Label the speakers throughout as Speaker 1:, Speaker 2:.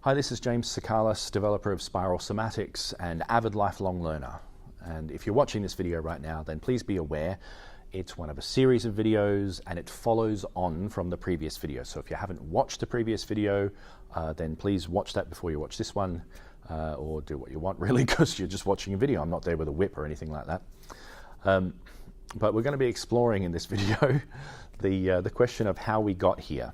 Speaker 1: Hi, this is James Sakalis, developer of Spiral Somatics and avid lifelong learner. And if you're watching this video right now, then please be aware it's one of a series of videos and it follows on from the previous video. So if you haven't watched the previous video, then please watch that before you watch this one, or do what you want really, because you're just watching a video. I'm not there with a whip or anything like that. But we're going to be exploring in this video the question of how we got here.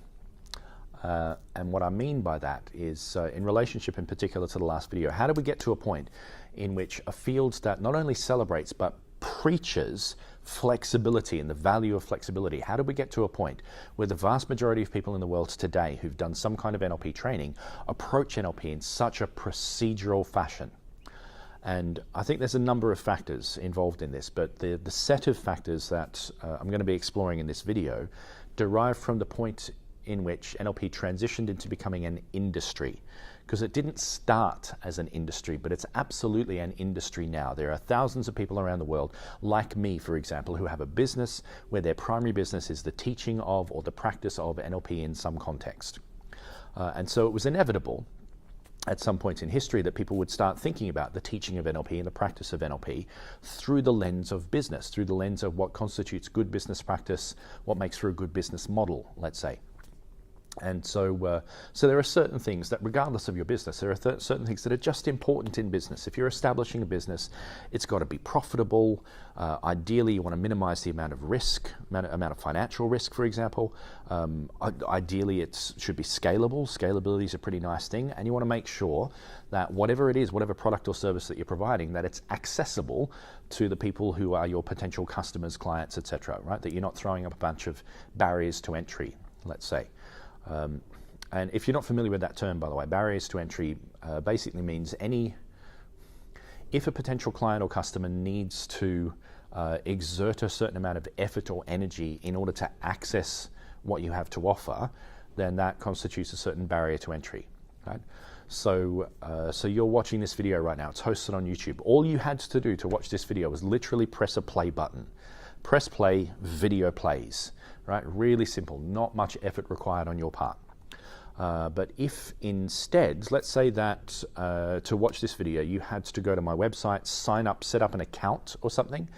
Speaker 1: And what I mean by that is, in relationship in particular to the last video, how do we get to a point in which a field that not only celebrates but preaches flexibility and the value of flexibility? How do we get to a point where the vast majority of people in the world today who've done some kind of NLP training approach NLP in such a procedural fashion? And I think there's a number of factors involved in this, but the set of factors that I'm going to be exploring in this video derive from the point in which NLP transitioned into becoming an industry, because it didn't start as an industry, but it's absolutely an industry now. There are thousands of people around the world, like me, for example, who have a business where their primary business is the teaching of or the practice of NLP in some context. And so it was inevitable at some point in history that people would start thinking about the teaching of NLP and the practice of NLP through the lens of business, through the lens of what constitutes good business practice, what makes for a good business model, let's say. And so there are certain things that, regardless of your business, there are certain things that are just important in business. If you're establishing a business, it's got to be profitable. Ideally, you want to minimize the amount of risk, amount of financial risk, for example. Ideally, it should be scalable. Scalability is a pretty nice thing. And you want to make sure that whatever it is, whatever product or service that you're providing, that it's accessible to the people who are your potential customers, clients, etc., right? That you're not throwing up a bunch of barriers to entry, let's say. And if you're not familiar with that term, by the way, barriers to entry basically means if a potential client or customer needs to exert a certain amount of effort or energy in order to access what you have to offer, then that constitutes a certain barrier to entry, right? So you're watching this video right now. It's hosted on YouTube. All you had to do to watch this video was literally press a play button. Press play, video plays, right? Really simple, not much effort required on your part. But if instead, let's say that to watch this video, you had to go to my website, sign up, set up an account or something,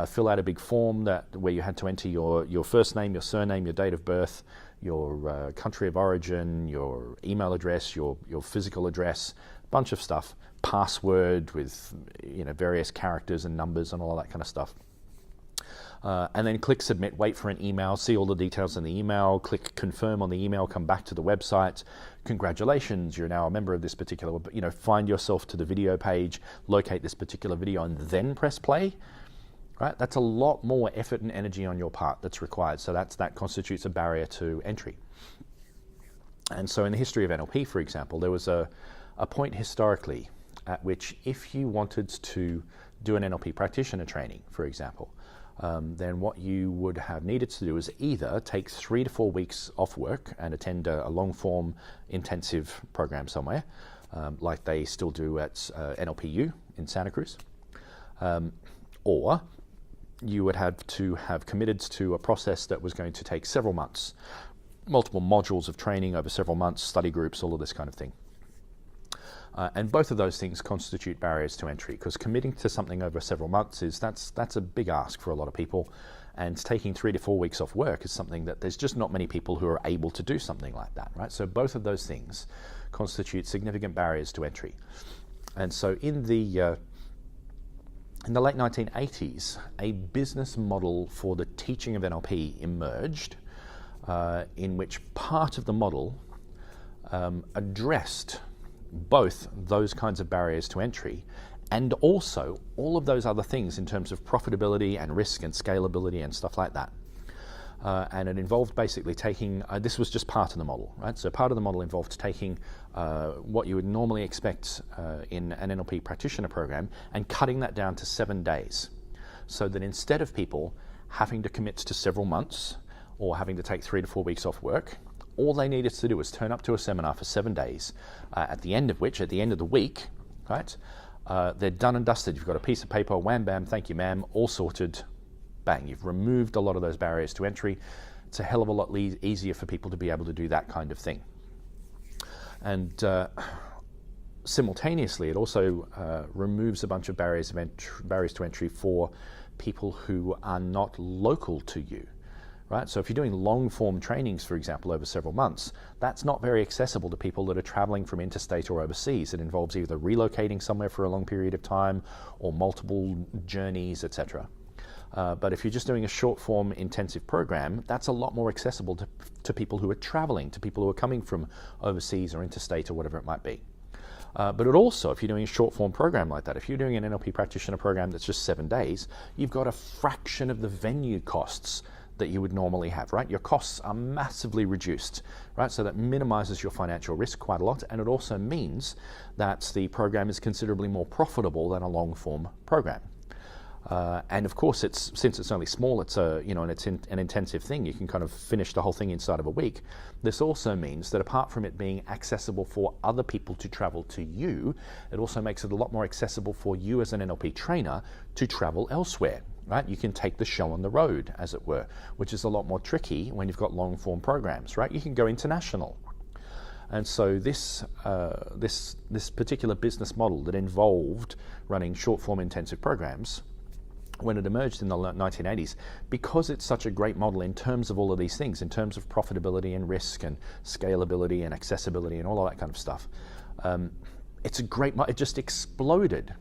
Speaker 1: fill out a big form where you had to enter your first name, your surname, your date of birth, your country of origin, your email address, your physical address, bunch of stuff, password with various characters and numbers and all that kind of stuff. And then click submit, wait for an email, see all the details in the email, click confirm on the email, come back to the website. Congratulations, you're now a member of this particular, find yourself to the video page, locate this particular video and then press play, right? That's a lot more effort and energy on your part that's required. So that constitutes a barrier to entry. And so in the history of NLP, for example, there was a point historically at which if you wanted to do an NLP practitioner training, for example, then what you would have needed to do is either take 3 to 4 weeks off work and attend a long-form intensive program somewhere, like they still do at NLPU in Santa Cruz, or you would have to have committed to a process that was going to take several months, multiple modules of training over several months, study groups, all of this kind of thing. And both of those things constitute barriers to entry, because committing to something over several months that's a big ask for a lot of people, and taking 3 to 4 weeks off work is something that there's just not many people who are able to do something like that, right? So both of those things constitute significant barriers to entry. And so in the late 1980s, a business model for the teaching of NLP emerged, in which part of the model addressed both those kinds of barriers to entry and also all of those other things in terms of profitability and risk and scalability and stuff like that. And it involved basically taking, this was just part of the model, right? So part of the model involved taking what you would normally expect in an NLP practitioner program and cutting that down to 7 days. So that instead of people having to commit to several months or having to take 3 to 4 weeks off work, all they needed to do was turn up to a seminar for 7 days, at the end of the week, right, they're done and dusted. You've got a piece of paper, wham, bam, thank you, ma'am, all sorted, bang. You've removed a lot of those barriers to entry. It's a hell of a lot easier for people to be able to do that kind of thing. And simultaneously, it also removes a bunch of barriers to entry for people who are not local to you. Right? So if you're doing long-form trainings, for example, over several months, that's not very accessible to people that are traveling from interstate or overseas. It involves either relocating somewhere for a long period of time or multiple journeys, etc. But if you're just doing a short-form intensive program, that's a lot more accessible to people who are traveling, to people who are coming from overseas or interstate or whatever it might be. But it also, if you're doing a short-form program like that, if you're doing an NLP practitioner program that's just 7 days, you've got a fraction of the venue costs that you would normally have, right? Your costs are massively reduced, right? So that minimizes your financial risk quite a lot, and it also means that the program is considerably more profitable than a long-form program. And of course, since it's only small, it's an intensive thing. You can kind of finish the whole thing inside of a week. This also means that apart from it being accessible for other people to travel to you, it also makes it a lot more accessible for you as an NLP trainer to travel elsewhere. Right? You can take the show on the road, as it were, which is a lot more tricky when you've got long-form programs, right? You can go international. And so this particular business model that involved running short-form intensive programs, when it emerged in the 1980s, because it's such a great model in terms of all of these things, in terms of profitability and risk and scalability and accessibility and all of that kind of stuff, it's a great, it just exploded.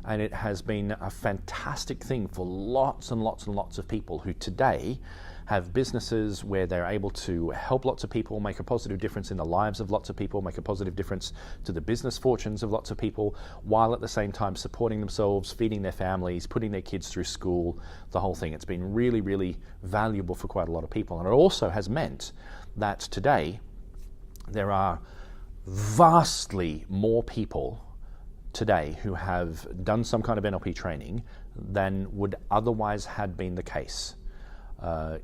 Speaker 1: And it has been a fantastic thing for lots and lots and lots of people who today have businesses where they're able to help lots of people, make a positive difference in the lives of lots of people, make a positive difference to the business fortunes of lots of people, while at the same time supporting themselves, feeding their families, putting their kids through school, the whole thing. It's been really, really valuable for quite a lot of people. And it also has meant that today there are vastly more people today who have done some kind of NLP training than would otherwise had been the case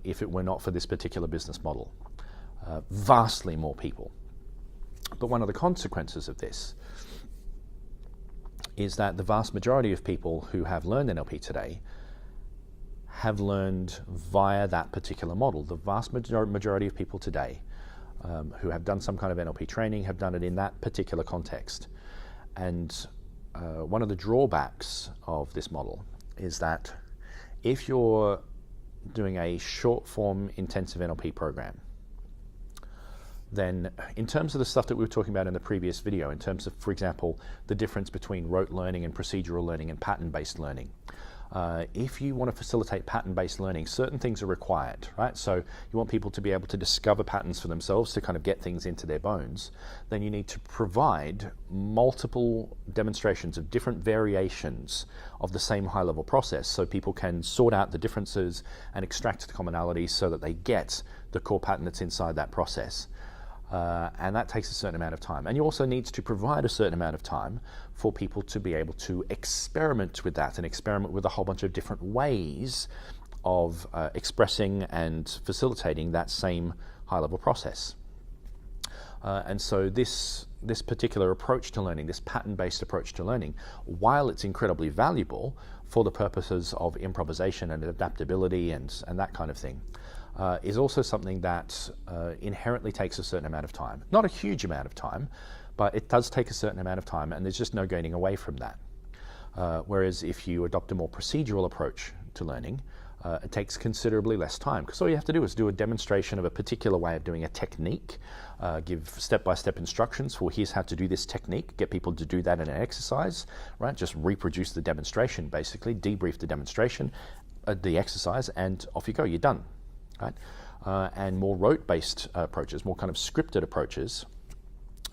Speaker 1: if it were not for this particular business model. Vastly more people. But one of the consequences of this is that the vast majority of people who have learned NLP today have learned via that particular model. The vast majority of people today who have done some kind of NLP training have done it in that particular context. And one of the drawbacks of this model is that if you're doing a short-form intensive NLP program, then in terms of the stuff that we were talking about in the previous video, in terms of, for example, the difference between rote learning and procedural learning and pattern-based learning, if you want to facilitate pattern-based learning, certain things are required, right? So you want people to be able to discover patterns for themselves, to kind of get things into their bones. Then you need to provide multiple demonstrations of different variations of the same high-level process so people can sort out the differences and extract the commonalities so that they get the core pattern that's inside that process. And that takes a certain amount of time. And you also need to provide a certain amount of time for people to be able to experiment with that and experiment with a whole bunch of different ways of expressing and facilitating that same high-level process. And so this particular approach to learning, this pattern-based approach to learning, while it's incredibly valuable for the purposes of improvisation and adaptability and that kind of thing, is also something that inherently takes a certain amount of time. Not a huge amount of time, but it does take a certain amount of time, and there's just no getting away from that. Whereas if you adopt a more procedural approach to learning, it takes considerably less time, because all you have to do is do a demonstration of a particular way of doing a technique, give step-by-step instructions for here's how to do this technique, get people to do that in an exercise, right? Just reproduce the demonstration, basically, debrief the demonstration, the exercise, and off you go, you're done. Right? And more rote-based approaches, more kind of scripted approaches,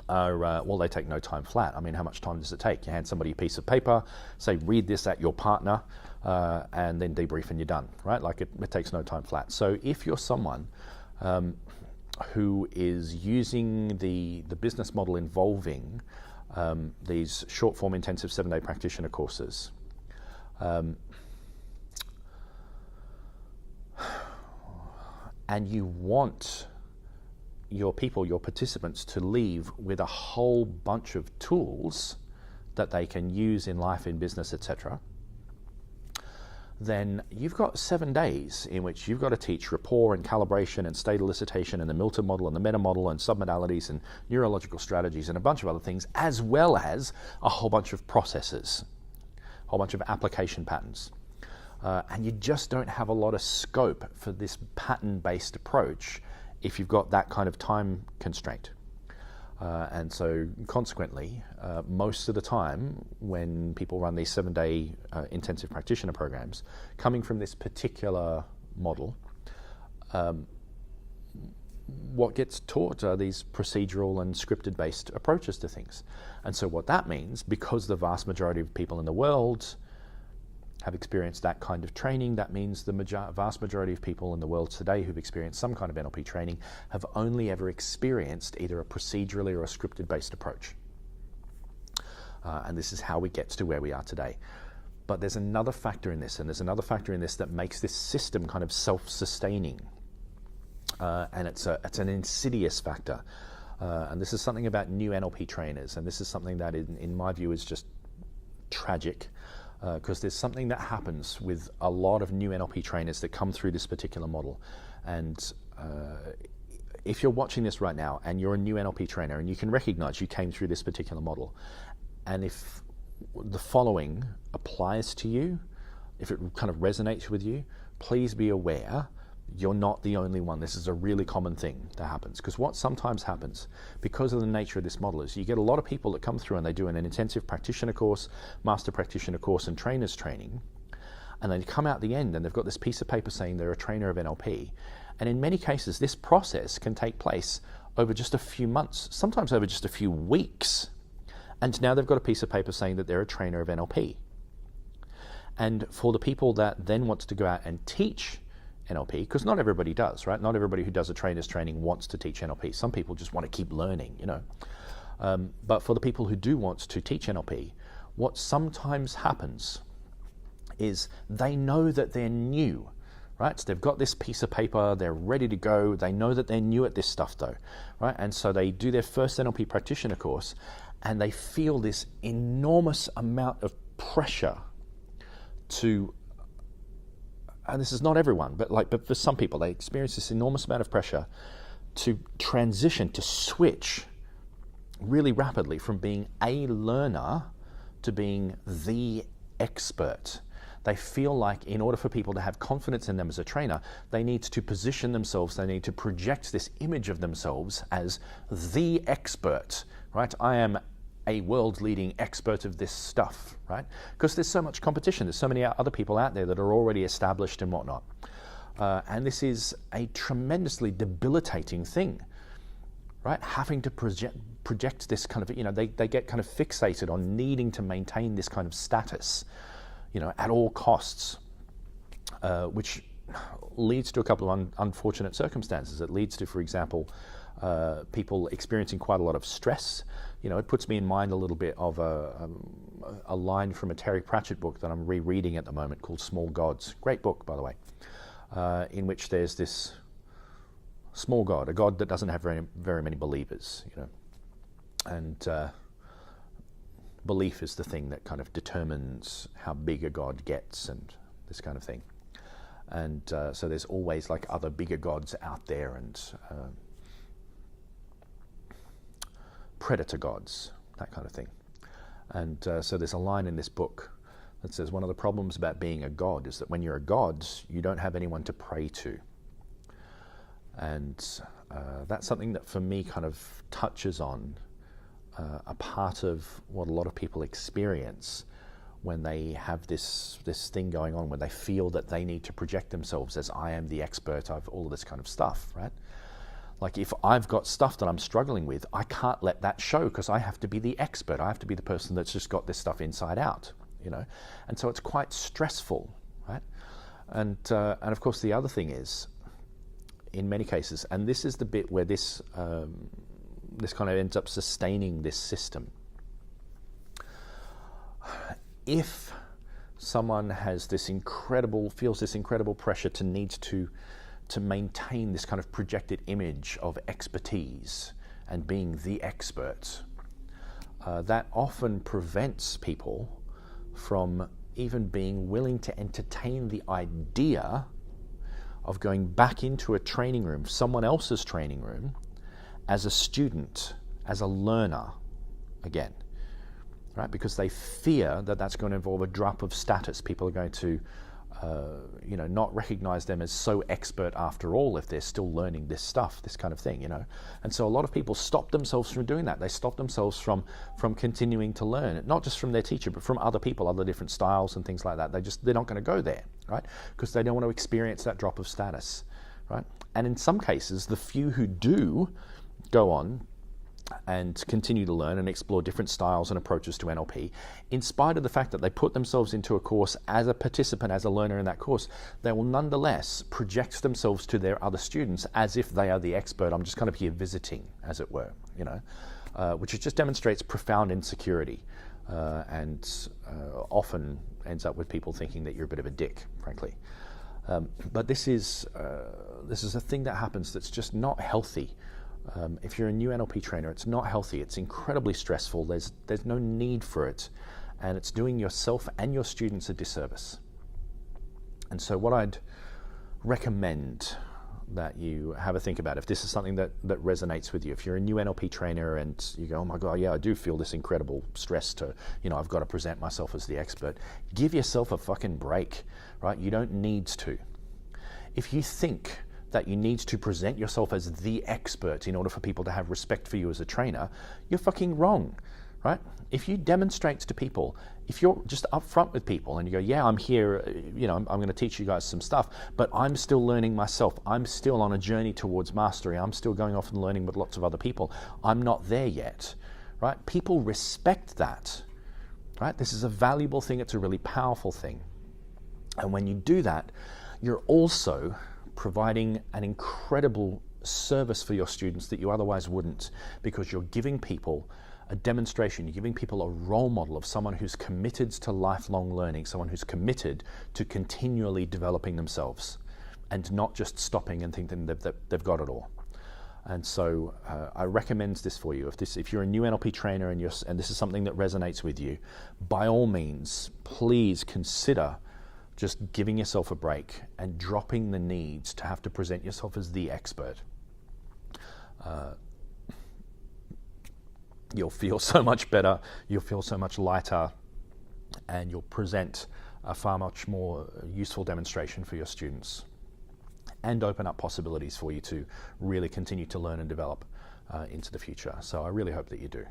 Speaker 1: are, well, they take no time flat. I mean, how much time does it take? You hand somebody a piece of paper, say, read this at your partner, and then debrief and you're done, right? Like it takes no time flat. So if you're someone who is using the business model involving these short-form intensive 7-day practitioner courses, and you want your people, your participants, to leave with a whole bunch of tools that they can use in life, in business, etc., then you've got 7 days in which you've got to teach rapport and calibration and state elicitation and the Milton model and the meta model and submodalities and neurological strategies and a bunch of other things, as well as a whole bunch of processes, a whole bunch of application patterns. And you just don't have a lot of scope for this pattern-based approach if you've got that kind of time constraint. And so consequently, most of the time when people run these 7-day intensive practitioner programs, coming from this particular model, what gets taught are these procedural and scripted-based approaches to things. And so what that means, because the vast majority of people in the world have experienced that kind of training, that means the vast majority of people in the world today who've experienced some kind of NLP training have only ever experienced either a procedurally or a scripted-based approach. And this is how we get to where we are today. But there's another factor in this, and there's another factor in this that makes this system kind of self-sustaining. And it's an insidious factor. And this is something about new NLP trainers, and this is something that in my view is just tragic. Because there's something that happens with a lot of new NLP trainers that come through this particular model. And if you're watching this right now and you're a new NLP trainer and you can recognize you came through this particular model, and if the following applies to you, if it kind of resonates with you, please be aware you're not the only one. This is a really common thing that happens. Because what sometimes happens, because of the nature of this model, is you get a lot of people that come through and they do an intensive practitioner course, master practitioner course, and trainers training, and they come out the end and they've got this piece of paper saying they're a trainer of NLP. And in many cases, this process can take place over just a few months, sometimes over just a few weeks. And now they've got a piece of paper saying that they're a trainer of NLP. And for the people that then want to go out and teach NLP, because not everybody does, right? Not everybody who does a trainer's training wants to teach NLP. Some people just want to keep learning, you know. But for the people who do want to teach NLP, what sometimes happens is they know that they're new, right? So they've got this piece of paper, they're ready to go, they know that they're new at this stuff though, right? And so they do their first NLP practitioner course and they feel this enormous amount of pressure to, and this is not everyone, but for some people, they experience this enormous amount of pressure to transition, to switch really rapidly from being a learner to being the expert. They feel like in order for people to have confidence in them as a trainer, they need to position themselves, they need to project this image of themselves as the expert, right? I am a world-leading expert of this stuff, right? Because there's so much competition. There's so many other people out there that are already established and whatnot. And this is a tremendously debilitating thing, right? Having to project this kind of, you know, they get kind of fixated on needing to maintain this kind of status, you know, at all costs, which leads to a couple of unfortunate circumstances. It leads to, for example, people experiencing quite a lot of stress. You know, it puts me in mind a little bit of a line from a Terry Pratchett book that I'm rereading at the moment called Small Gods. Great book, by the way, in which there's this small god, a god that doesn't have very many believers, you know. And belief is the thing that kind of determines how big a god gets and this kind of thing. And so there's always like other bigger gods out there and predator gods, that kind of thing. And so there's a line in this book that says one of the problems about being a god is that when you're a god, you don't have anyone to pray to. And that's something that for me kind of touches on a part of what a lot of people experience when they have this thing going on, when they feel that they need to project themselves as I am the expert of all of this kind of stuff, right? Like if I've got stuff that I'm struggling with, I can't let that show because I have to be the expert. I have to be the person that's just got this stuff inside out, you know? And so it's quite stressful, right? And of course the other thing is, in many cases, and this is the bit where this kind of ends up sustaining this system. If someone has feels this incredible pressure to need to maintain this kind of projected image of expertise and being the expert, that often prevents people from even being willing to entertain the idea of going back into a training room, someone else's training room, as a student, as a learner again, right? Because they fear that that's going to involve a drop of status. People are going to not recognize them as so expert after all if they're still learning this stuff, this kind of thing, And so a lot of people stop themselves from doing that. They stop themselves from continuing to learn, not just from their teacher, but from other people, other different styles and things like that. They're not going to go there, right? Because they don't want to experience that drop of status, right? And in some cases, the few who do go on and continue to learn and explore different styles and approaches to NLP, in spite of the fact that they put themselves into a course as a participant, as a learner in that course, they will nonetheless project themselves to their other students as if they are the expert. I'm just kind of here visiting, as it were, which just demonstrates profound insecurity and often ends up with people thinking that you're a bit of a dick, frankly. But this is a thing that happens that's just not healthy. If you're a new NLP trainer, it's not healthy. It's incredibly stressful. There's no need for it, and it's doing yourself and your students a disservice. And so what I'd recommend that you have a think about, if this is something that resonates with you, if you're a new NLP trainer and you go, oh my God, yeah, I do feel this incredible stress to, I've got to present myself as the expert. Give yourself a fucking break, right? You don't need to. If you think that you need to present yourself as the expert in order for people to have respect for you as a trainer, you're fucking wrong, right? If you demonstrate to people, if you're just upfront with people and you go, yeah, I'm here, I'm going to teach you guys some stuff, but I'm still learning myself. I'm still on a journey towards mastery. I'm still going off and learning with lots of other people. I'm not there yet, right? People respect that, right? This is a valuable thing. It's a really powerful thing. And when you do that, you're also providing an incredible service for your students that you otherwise wouldn't, because you're giving people a demonstration, you're giving people a role model of someone who's committed to lifelong learning, someone who's committed to continually developing themselves and not just stopping and thinking that they've got it all. And so I recommend this for you. If you're a new NLP trainer and this is something that resonates with you, by all means, please consider just giving yourself a break and dropping the need to have to present yourself as the expert. You'll feel so much better, you'll feel so much lighter, and you'll present a far much more useful demonstration for your students and open up possibilities for you to really continue to learn and develop into the future. So I really hope that you do.